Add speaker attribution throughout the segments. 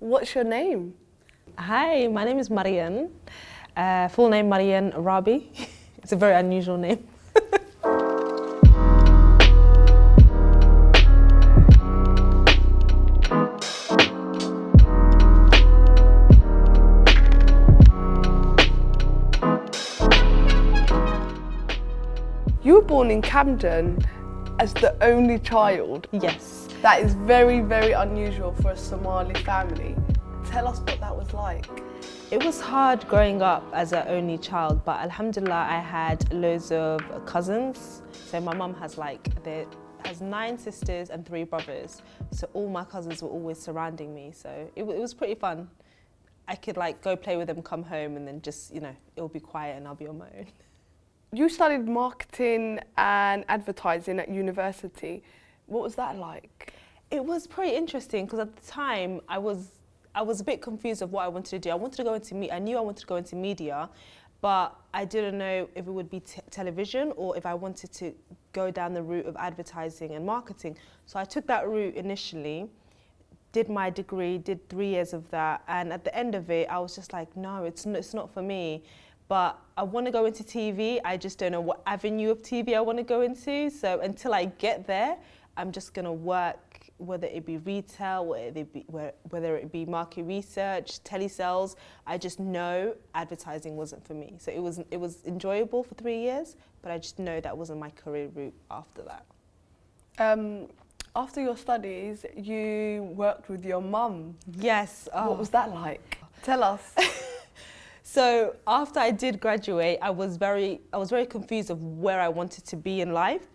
Speaker 1: What's your name?
Speaker 2: Hi, my name is Marian. Full name Marian Robi. It's a very unusual name.
Speaker 1: You were born in Camden as the only child.
Speaker 2: Yes.
Speaker 1: That is very, very unusual for a Somali family. Tell us what that was like.
Speaker 2: It was hard growing up as an only child, but alhamdulillah I had loads of cousins. So my mum has 9 sisters and 3 brothers. So all my cousins were always surrounding me. So it was pretty fun. I could go play with them, come home, and then just, it'll be quiet and I'll be on my own.
Speaker 1: You studied marketing and advertising at university. What was that like?
Speaker 2: It was pretty interesting because at the time I was a bit confused of what I wanted to do. I knew I wanted to go into media, but I didn't know if it would be television or if I wanted to go down the route of advertising and marketing. So I took that route initially, did my degree, did 3 years of that, and at the end of it, I was just like, no, it's not for me. But I want to go into TV. I just don't know what avenue of TV I want to go into. So until I get there, I'm just going to work, whether it be retail, whether it be market research, telesales. I just know advertising wasn't for me. So it was enjoyable for 3 years, but I just know that wasn't my career route after that.
Speaker 1: After your studies, you worked with your mum.
Speaker 2: Yes. Oh.
Speaker 1: What was that like? Tell us.
Speaker 2: So after I did graduate, I was very confused of where I wanted to be in life.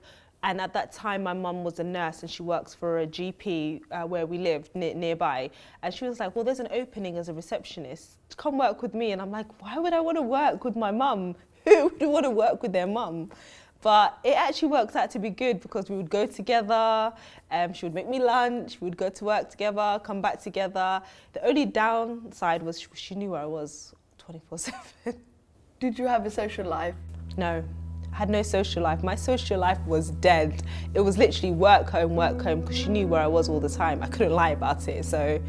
Speaker 2: And at that time, my mum was a nurse and she works for a GP where we lived nearby. And she was like, well, there's an opening as a receptionist. Come work with me. And I'm like, why would I want to work with my mum? Who would want to work with their mum? But it actually worked out to be good because we would go together. She would make me lunch. We would go to work together, come back together. The only downside was she knew where I was 24/7.
Speaker 1: Did you have a social life?
Speaker 2: No. I had no social life. My social life was dead. It was literally work home, because she knew where I was all the time. I couldn't lie about it. So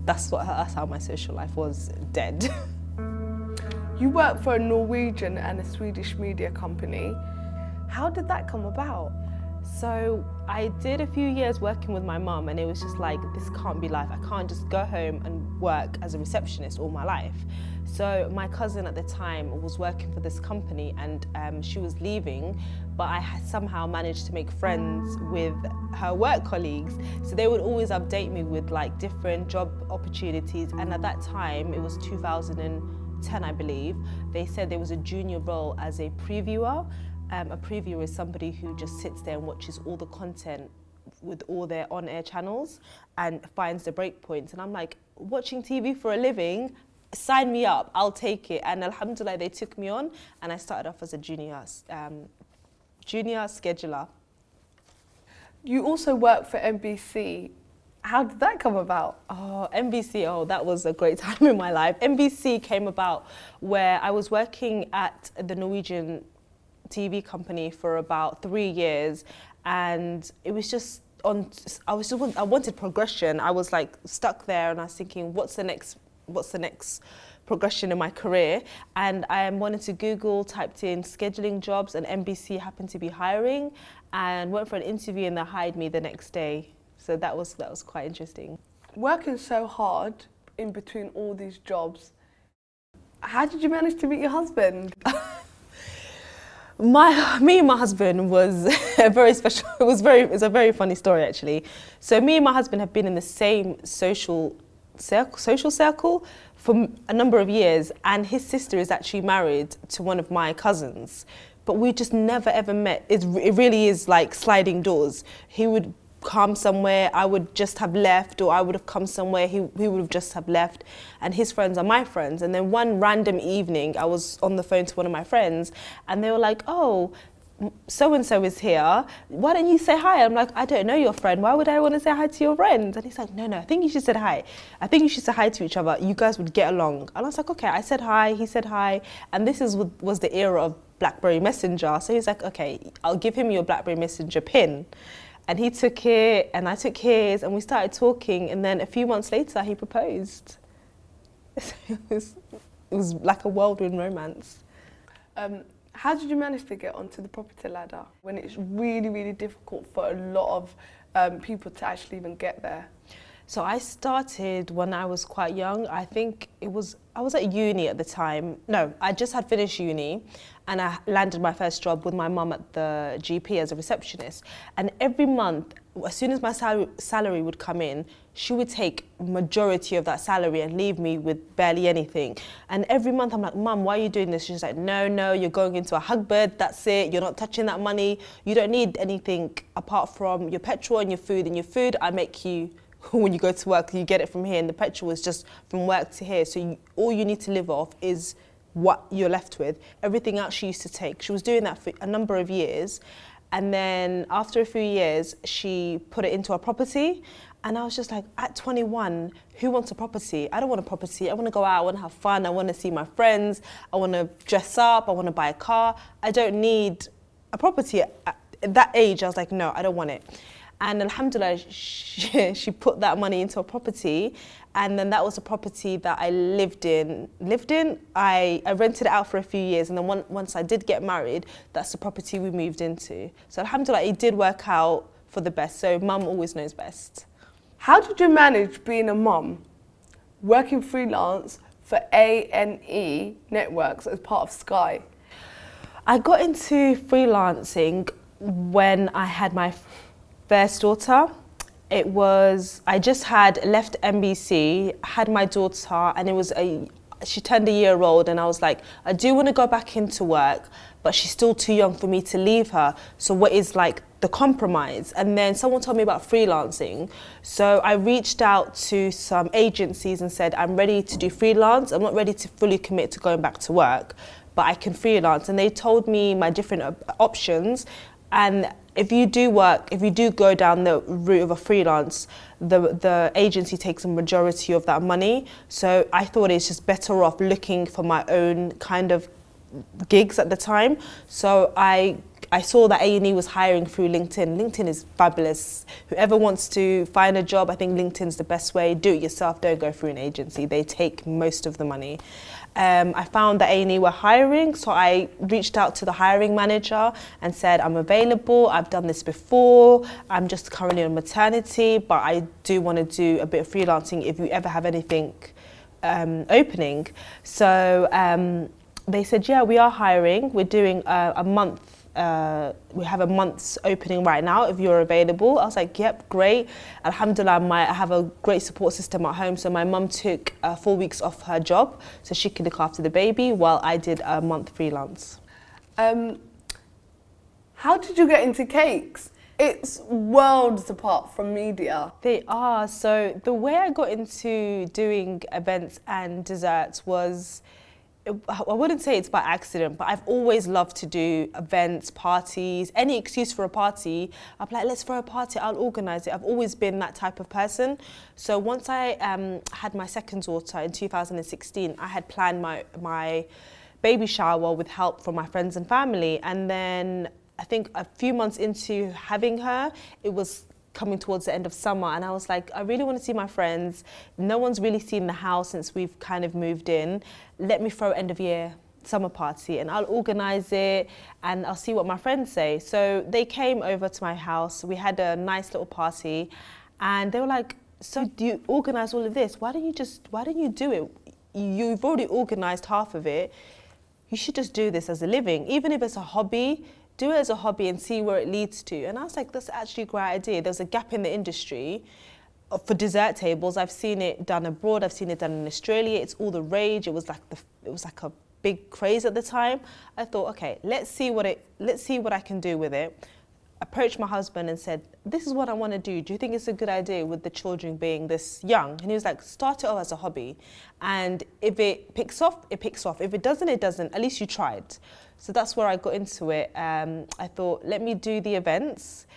Speaker 2: that's how my social life was, dead.
Speaker 1: You work for a Norwegian and a Swedish media company. How did that come about?
Speaker 2: So I did a few years working with my mum and it was just like, this can't be life. I can't just go home and work as a receptionist all my life. So my cousin at the time was working for this company and she was leaving, but I had somehow managed to make friends with her work colleagues. So they would always update me with different job opportunities. And at that time, it was 2010, I believe, they said there was a junior role as a previewer. A previewer is somebody who just sits there and watches all the content with all their on-air channels and finds the break points. And I'm like, watching TV for a living? Sign me up, I'll take it. And alhamdulillah, they took me on and I started off as a junior scheduler.
Speaker 1: You also work for NBC. How did that come about?
Speaker 2: Oh, NBC, that was a great time in my life. NBC came about where I was working at the Norwegian TV company for about 3 years, and it was just I wanted progression. I was stuck there, and I was thinking, what's the next progression in my career? And I wanted to Google, typed in scheduling jobs, and NBC happened to be hiring, and went for an interview, and they hired me the next day. So that was quite interesting.
Speaker 1: Working so hard in between all these jobs, how did you manage to meet your husband?
Speaker 2: Me and my husband was a very special. It's a very funny story actually. So me and my husband have been in the same social circle for a number of years, and his sister is actually married to one of my cousins, but we just never ever met. It really is like sliding doors. He would come somewhere, I would just have left, or I would have come somewhere, he would have just have left, and his friends are my friends. And then one random evening, I was on the phone to one of my friends, and they were like, oh, so-and-so is here, why don't you say hi? I'm like, I don't know your friend, why would I want to say hi to your friend? And he's like, no, I think you should say hi. I think you should say hi to each other, you guys would get along. And I was like, okay, I said hi, he said hi, and this was the era of BlackBerry Messenger. So he's like, okay, I'll give him your BlackBerry Messenger pin. And he took it and I took his and we started talking, and then a few months later he proposed. It was like a whirlwind romance.
Speaker 1: How did you manage to get onto the property ladder when it's really, really difficult for a lot of people to actually even get there?
Speaker 2: So I started when I was quite young. I was at uni at the time. No, I just had finished uni and I landed my first job with my mum at the GP as a receptionist. And every month, as soon as my salary would come in, she would take majority of that salary and leave me with barely anything. And every month I'm like, Mum, why are you doing this? She's like, no, you're going into a hugbird, that's it. You're not touching that money. You don't need anything apart from your petrol and your food. And your food, I make you when you go to work, you get it from here, and the petrol is just from work to here. So all you need to live off is what you're left with. Everything else she used to take. She was doing that for a number of years. And then after a few years, she put it into a property. And I was just like, at 21, who wants a property? I don't want a property. I want to go out, I want to have fun, I want to see my friends, I want to dress up, I want to buy a car. I don't need a property. At that age, I was like, no, I don't want it. And alhamdulillah, she put that money into a property, and then that was a property that I lived in. I rented it out for a few years, and then once I did get married, that's the property we moved into. So alhamdulillah, it did work out for the best. So mum always knows best.
Speaker 1: How did you manage being a mum, working freelance for A&E Networks as part of Sky?
Speaker 2: I got into freelancing when I had my first daughter. I just had left NBC, had my daughter, and she turned a year old, and I was like, I do want to go back into work, but she's still too young for me to leave her. So what is like the compromise? And then someone told me about freelancing. So I reached out to some agencies and said, I'm ready to do freelance. I'm not ready to fully commit to going back to work, but I can freelance. And they told me my different options. And if you do go down the route of a freelance, the agency takes a majority of that money. So I thought it's just better off looking for my own kind of gigs at the time. So I saw that A&E was hiring through LinkedIn. LinkedIn is fabulous. Whoever wants to find a job, I think LinkedIn's the best way. Do it yourself, don't go through an agency. They take most of the money. I found that A&E were hiring, so I reached out to the hiring manager and said, I'm available, I've done this before, I'm just currently on maternity, but I do want to do a bit of freelancing if you ever have anything opening. So they said, yeah, we are hiring, we're doing a month. We have a month's opening right now if you're available. I was like, yep, great. Alhamdulillah, I have a great support system at home. So my mum took 4 weeks off her job so she could look after the baby while I did a month freelance.
Speaker 1: How did you get into cakes? It's worlds apart from media.
Speaker 2: They are. So the way I got into doing events and desserts was, I wouldn't say it's by accident, but I've always loved to do events, parties, any excuse for a party. I'm like, let's throw a party, I'll organise it. I've always been that type of person. So once I had my second daughter in 2016, I had planned my baby shower with help from my friends and family. And then I think a few months into having her, it was coming towards the end of summer, and I was like, I really want to see my friends. No one's really seen the house since we've kind of moved in. Let me throw end of year summer party and I'll organise it and I'll see what my friends say. So they came over to my house. We had a nice little party and they were like, so do you organise all of this? Why don't you do it? You've already organised half of it. You should just do this as a living. Even if it's a hobby, do it as a hobby and see where it leads to. And I was like, that's actually a great idea. There's a gap in the industry for dessert tables. I've seen it done abroad. I've seen it done in Australia. It's all the rage. It was like a big craze at the time. I thought, okay, let's see what I can do with it. Approached my husband and said, this is what I want to do. Do you think it's a good idea with the children being this young? And he was like, start it off as a hobby. And if it picks off, it picks off. If it doesn't, it doesn't. At least you tried. So that's where I got into it. I thought, let me do the events.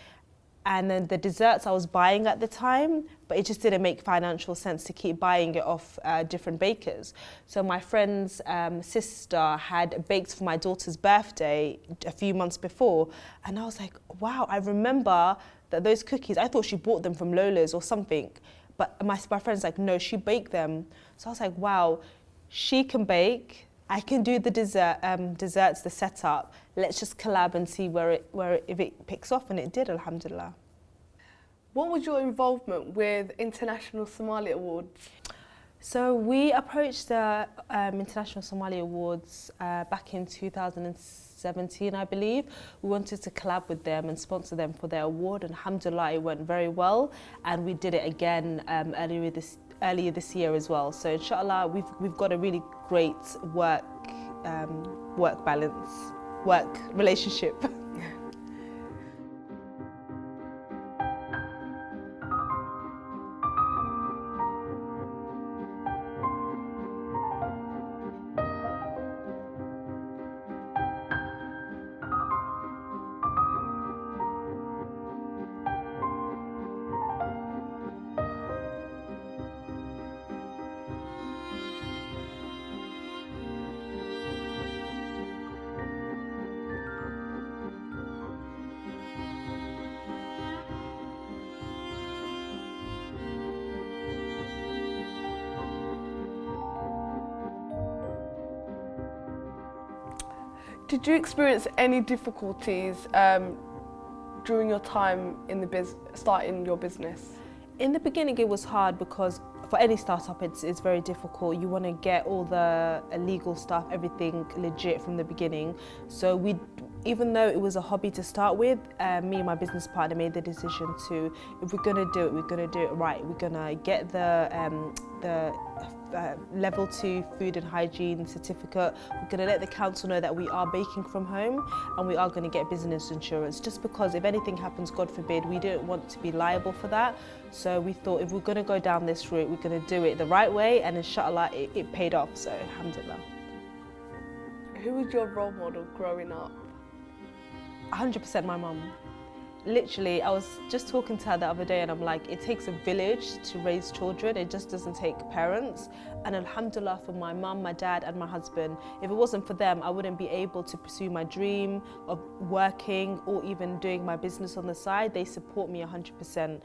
Speaker 2: And then the desserts I was buying at the time, but it just didn't make financial sense to keep buying it off different bakers. So my friend's sister had baked for my daughter's birthday a few months before. And I was like, wow, I remember that those cookies, I thought she bought them from Lola's or something. But my friend's like, no, she baked them. So I was like, wow, she can bake. I can do the desserts, the setup. Let's just collab and see if it picks off, and it did, alhamdulillah.
Speaker 1: What was your involvement with International Somali Awards?
Speaker 2: So we approached the International Somali Awards back in 2017, I believe. We wanted to collab with them and sponsor them for their award, and alhamdulillah, it went very well. And we did it again earlier this year as well. So inshallah, we've got a really great work balance, work relationship.
Speaker 1: Did you experience any difficulties during your time in starting your business?
Speaker 2: In the beginning, it was hard because for any startup, it's very difficult. You want to get all the legal stuff, everything legit from the beginning. So even though it was a hobby to start with, me and my business partner made the decision to, if we're going to do it, we're going to do it right. We're going to get the level 2 food and hygiene certificate. We're going to let the council know that we are baking from home, and we are going to get business insurance, just because if anything happens, God forbid, we didn't want to be liable for that. So we thought, if we're going to go down this route, we're going to do it the right way, and inshallah it paid off, so alhamdulillah.
Speaker 1: Who was your role model growing up?
Speaker 2: 100% my mum. Literally, I was just talking to her the other day, and I'm like, it takes a village to raise children. It just doesn't take parents. And alhamdulillah, for my mum, my dad and my husband, if it wasn't for them, I wouldn't be able to pursue my dream of working or even doing my business on the side. They support me 100%.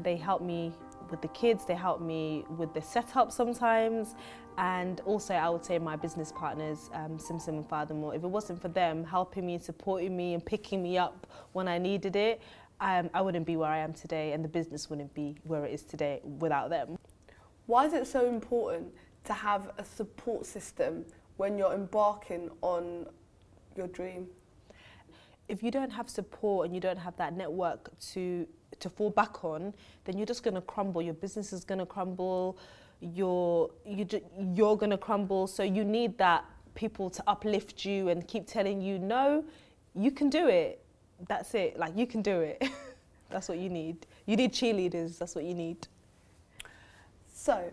Speaker 2: They help me with the kids, they help me with the setup sometimes, and also I would say my business partners, Simsim and Furthermore. If it wasn't for them helping me, supporting me and picking me up when I needed it, I wouldn't be where I am today, and the business wouldn't be where it is today without them.
Speaker 1: Why is it so important to have a support system when you're embarking on your dream?
Speaker 2: If you don't have support and you don't have that network to fall back on, then you're just going to crumble. Your business is going to crumble. You're going to crumble. So you need that people to uplift you and keep telling you, no, you can do it. That's it. Like, you can do it. That's what you need. You need cheerleaders. That's what you need.
Speaker 1: So,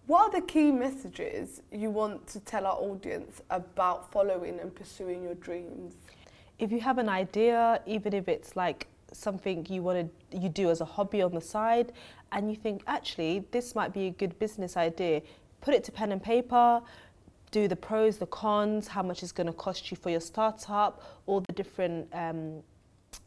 Speaker 1: what are the key messages you want to tell our audience about following and pursuing your dreams?
Speaker 2: If you have an idea, even if it's like something you do as a hobby on the side, and you think, actually, this might be a good business idea, put it to pen and paper, do the pros, the cons, how much it's going to cost you for your startup, all the different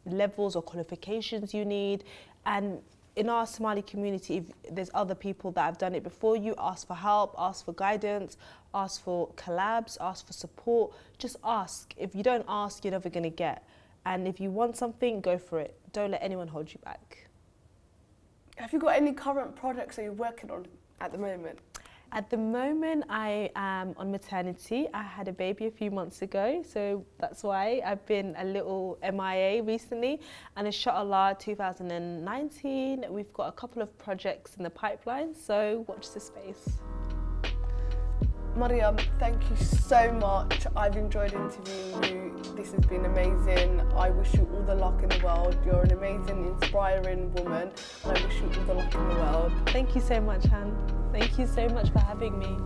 Speaker 2: levels or qualifications you need. And in our Somali community, if there's other people that have done it before you, ask for help, ask for guidance, ask for collabs, ask for support. Just ask. If you don't ask, you're never going to get. And if you want something, go for it. Don't let anyone hold you back.
Speaker 1: Have you got any current projects that you're working on at the moment?
Speaker 2: At the moment, I am on maternity. I had a baby a few months ago, so that's why I've been a little MIA recently. And inshallah, 2019, we've got a couple of projects in the pipeline, so watch this space.
Speaker 1: Mariam, thank you so much. I've enjoyed interviewing you. This has been amazing. I wish you all the luck in the world. You're an amazing, inspiring woman, and I wish you all the luck in the world.
Speaker 2: Thank you so much, Han. Thank you so much for having me.